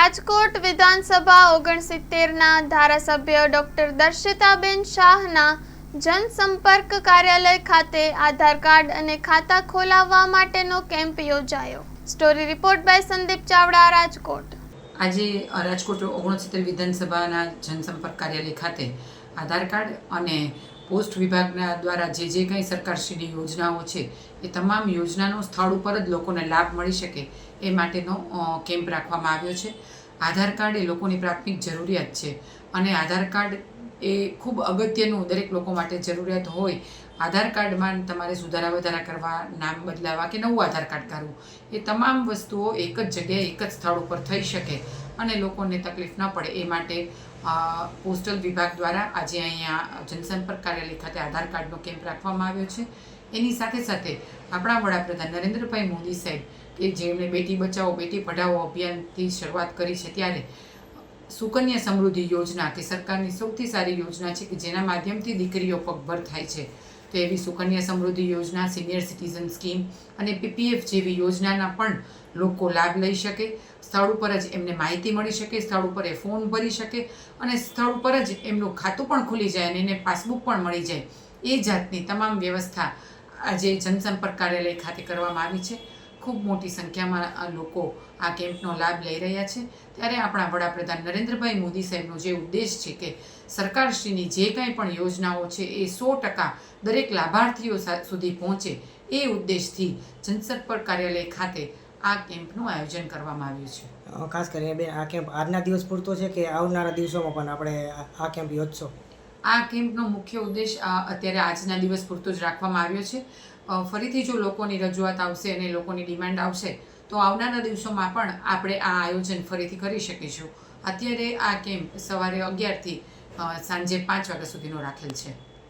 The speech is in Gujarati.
રાજકોટ વિધાનસભા 69ના ધારાસભ્ય ડોક્ટર દર્શિતાબેન શાહના જનસંપર્ક કાર્યાલય ખાતે આધાર કાર્ડ અને ખાતા ખોલાવવા માટેનો કેમ્પ યોજાયો। Story report by Sandeep Chavda, Rajkot. આજે રાજકોટ 69 વિધાનસભાના જનસંપર્ક કાર્યાલય ખાતે આધાર કાર્ડ અને પોસ્ટ વિભાગના દ્વારા જે કંઈ સરકારશ્રીની યોજનાઓ છે એ તમામ યોજનાનો સ્થળ ઉપર જ લોકોને લાભ મળી શકે એ માટેનો કેમ્પ રાખવામાં આવ્યો છે। આધાર કાર્ડ એ લોકોની પ્રાથમિક જરૂરિયાત છે અને આધાર કાર્ડ એ ખૂબ અગત્યનું દરેક લોકો માટે જરૂરિયાત હોય। આધાર કાર્ડમાં તમારે સુધારા વધારા કરવા, નામ બદલાવા કે નવું આધાર કાર્ડ કાઢવું, એ તમામ વસ્તુઓ એક જ જગ્યાએ એક જ સ્થળ ઉપર થઈ શકે અને લોકોને તકલીફ ન પડે એ માટે પોસ્ટલ વિભાગ દ્વારા આજે અહીંયા જનસંપર્ક કાર્યાલય ખાતે આધાર કાર્ડનો કેમ્પ રાખવામાં આવ્યો છે। એની સાથે સાથે આપણા વડાપ્રધાન નરેન્દ્રભાઈ મોદી સાહેબ કે જેમણે બેટી બચાવો બેટી પઢાઓ અભિયાનથી શરૂઆત કરી છે, ત્યારે સુકન્યા સમૃદ્ધિ યોજના કે સરકારની સૌથી સારી યોજના છે કે જેના માધ્યમથી દીકરીઓ પગભર થાય છે। તો એવી સુકન્યા સમૃદ્ધિ યોજના, સિનિયર સિટીઝન સ્કીમ અને પીપીએફ જેવી યોજનાના પણ લોકો લાભ લઈ શકે। સ્થળ ઉપર જ એમને માહિતી મળી શકે, સ્થળ ઉપર એ ફોર્મ ભરી શકે અને સ્થળ ઉપર જ એમનું ખાતું પણ ખુલી જાય અને એને પાસબુક પણ મળી જાય। એ જાતની તમામ વ્યવસ્થા આજે જનસંપર્ક કાર્યાલય ખાતે કરવામાં આવી છે। ખૂબ મોટી સંખ્યામાં લોકો આ કેમ્પનો લાભ લઈ રહ્યા છે। ત્યારે આપણા વડાપ્રધાન નરેન્દ્રભાઈ મોદી સાહેબનો જે ઉદ્દેશ છે કે સરકારશ્રીની જે કંઈ પણ યોજનાઓ છે એ 100% દરેક લાભાર્થીઓ સુધી પહોંચે, એ ઉદ્દેશથી જનસંપર્ક કાર્યાલય ખાતે આ કેમ્પનું આયોજન કરવામાં આવ્યું છે। ખાસ કરીને બેન, આ કેમ્પ આજના દિવસ પૂરતો છે કે આવનારા દિવસોમાં પણ આપણે આ કેમ્પ યોજશો? આ કેમ્પનો મુખ્ય ઉદ્દેશ અત્યારે આજના દિવસ પૂરતો જ રાખવામાં આવ્યો છે। ફરીથી જો લોકોની રજૂઆત આવશે અને લોકોની ડિમાન્ડ આવશે તો આવનારા દિવસોમાં પણ આપણે આ આયોજન ફરીથી કરી શકીશું। અત્યારે આ કેમ્પ સવારે 11 થી સાંજે 5 વાગ્યા સુધીનો રાખેલ છે।